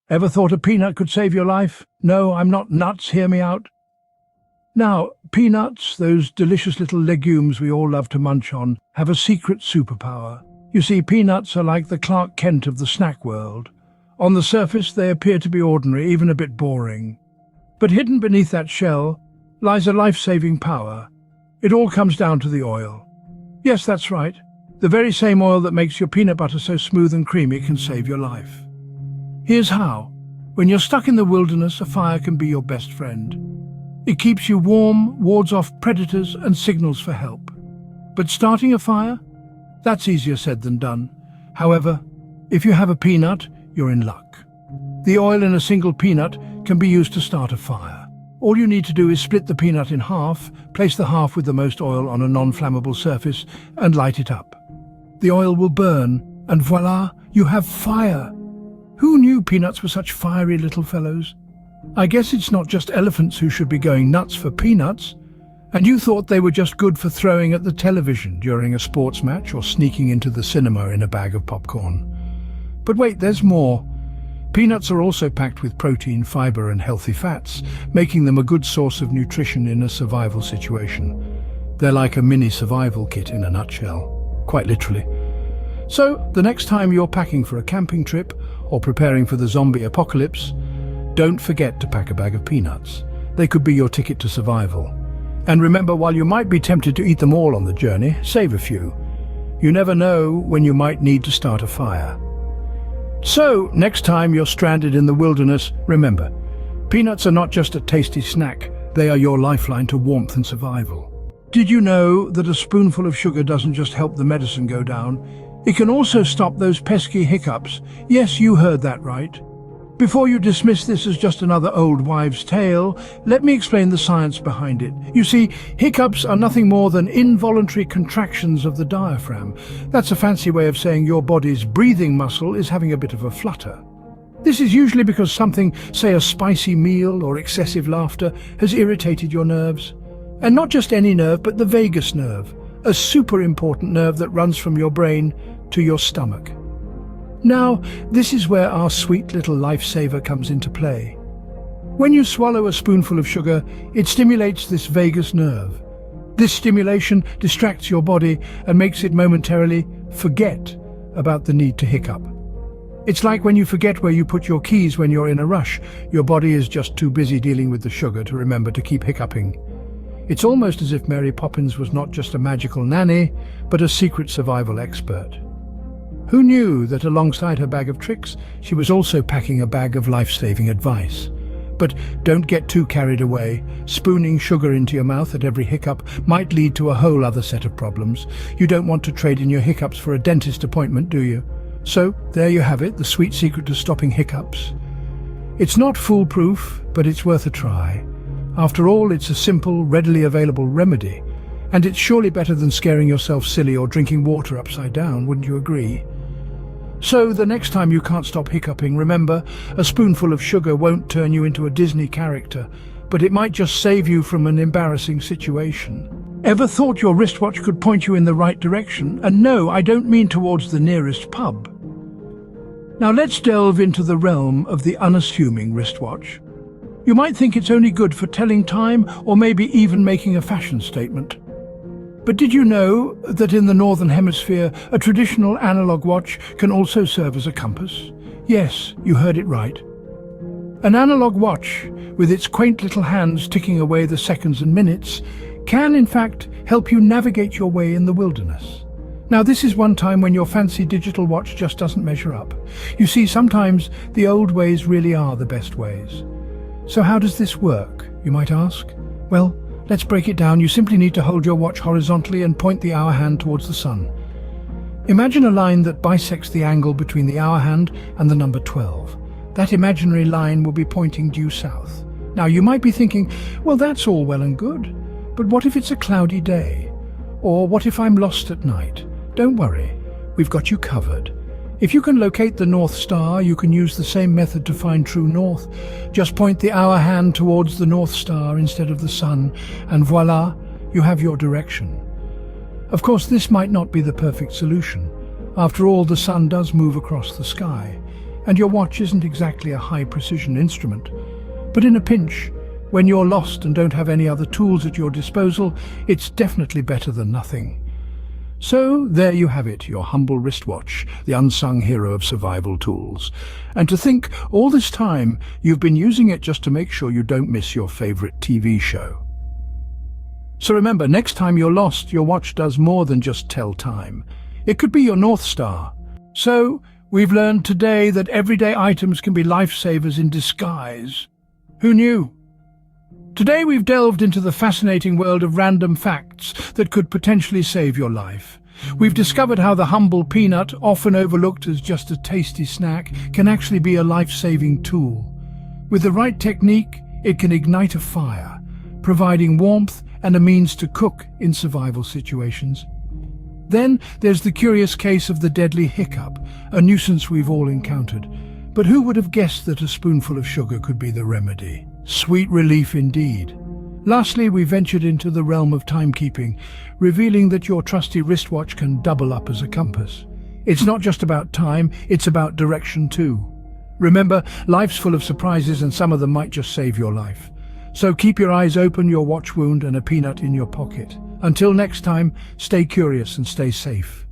Ever thought a peanut could save your life? No, I'm not nuts, hear me out. Now, peanuts, those delicious little legumes we all love to munch on, have a secret superpower. You see, peanuts are like the Clark Kent of the snack world. On the surface, they appear to be ordinary, even a bit boring. But hidden beneath that shell lies a life-saving power. It all comes down to the oil. Yes, that's right. The very same oil that makes your peanut butter so smooth and creamy can save your life. Here's how. When you're stuck in the wilderness, a fire can be your best friend. It keeps you warm, wards off predators, and signals for help. But starting a fire? That's easier said than done. However, if you have a peanut, you're in luck. The oil in a single peanut can be used to start a fire. All you need to do is split the peanut in half, place the half with the most oil on a non-flammable surface, and light it up. The oil will burn, and voila, you have fire. Who knew peanuts were such fiery little fellows? I guess it's not just elephants who should be going nuts for peanuts. And you thought they were just good for throwing at the television during a sports match or sneaking into the cinema in a bag of popcorn. But wait, there's more. Peanuts are also packed with protein, fiber and healthy fats, making them a good source of nutrition in a survival situation. They're like a mini survival kit in a nutshell, quite literally. So, the next time you're packing for a camping trip or preparing for the zombie apocalypse, don't forget to pack a bag of peanuts. They could be your ticket to survival. And remember, while you might be tempted to eat them all on the journey, save a few. You never know when you might need to start a fire. So, next time you're stranded in the wilderness, remember, peanuts are not just a tasty snack, they are your lifeline to warmth and survival. Did you know that a spoonful of sugar doesn't just help the medicine go down? It can also stop those pesky hiccups. Yes, you heard that right. Before you dismiss this as just another old wives' tale, let me explain the science behind it. You see, hiccups are nothing more than involuntary contractions of the diaphragm. That's a fancy way of saying your body's breathing muscle is having a bit of a flutter. This is usually because something, say a spicy meal or excessive laughter, has irritated your nerves. And not just any nerve, but the vagus nerve, a super important nerve that runs from your brain to your stomach. Now, this is where our sweet little lifesaver comes into play. When you swallow a spoonful of sugar, it stimulates this vagus nerve. This stimulation distracts your body and makes it momentarily forget about the need to hiccup. It's like when you forget where you put your keys when you're in a rush. Your body is just too busy dealing with the sugar to remember to keep hiccuping. It's almost as if Mary Poppins was not just a magical nanny, but a secret survival expert. Who knew that alongside her bag of tricks, she was also packing a bag of life-saving advice? But don't get too carried away. Spooning sugar into your mouth at every hiccup might lead to a whole other set of problems. You don't want to trade in your hiccups for a dentist appointment, do you? So, there you have it, the sweet secret to stopping hiccups. It's not foolproof, but it's worth a try. After all, it's a simple, readily available remedy. And it's surely better than scaring yourself silly or drinking water upside down, wouldn't you agree? So the next time you can't stop hiccuping, remember, a spoonful of sugar won't turn you into a Disney character, but it might just save you from an embarrassing situation. Ever thought your wristwatch could point you in the right direction? And no, I don't mean towards the nearest pub. Now let's delve into the realm of the unassuming wristwatch. You might think it's only good for telling time or maybe even making a fashion statement. But did you know that in the Northern Hemisphere, a traditional analog watch can also serve as a compass? Yes, you heard it right. An analog watch, with its quaint little hands ticking away the seconds and minutes, can in fact help you navigate your way in the wilderness. Now this is one time when your fancy digital watch just doesn't measure up. You see, sometimes the old ways really are the best ways. So how does this work, you might ask? Well, let's break it down. You simply need to hold your watch horizontally and point the hour hand towards the sun. Imagine a line that bisects the angle between the hour hand and the number 12. That imaginary line will be pointing due south. Now you might be thinking, well, that's all well and good, but what if it's a cloudy day? Or what if I'm lost at night? Don't worry, we've got you covered. If you can locate the North Star, you can use the same method to find true north. Just point the hour hand towards the North Star instead of the sun, and voila, you have your direction. Of course, this might not be the perfect solution. After all, the sun does move across the sky, And your watch isn't exactly a high-precision instrument. But in a pinch, when you're lost and don't have any other tools at your disposal, it's definitely better than nothing. So there you have it, your humble wristwatch, the unsung hero of survival tools. And to think, all this time, you've been using it just to make sure you don't miss your favorite TV show. So remember, next time you're lost, your watch does more than just tell time. It could be your North Star. So, we've learned today that everyday items can be lifesavers in disguise. Who knew? Today we've delved into the fascinating world of random facts that could potentially save your life. We've discovered how the humble peanut, often overlooked as just a tasty snack, can actually be a life-saving tool. With the right technique, it can ignite a fire, providing warmth and a means to cook in survival situations. Then there's the curious case of the deadly hiccup, a nuisance we've all encountered. But who would have guessed that a spoonful of sugar could be the remedy? Sweet relief indeed. Lastly, we ventured into the realm of timekeeping, revealing that your trusty wristwatch can double up as a compass. It's not just about time, it's about direction too. Remember, life's full of surprises and some of them might just save your life. So keep your eyes open, your watch wound and a peanut in your pocket. Until next time, stay curious and stay safe.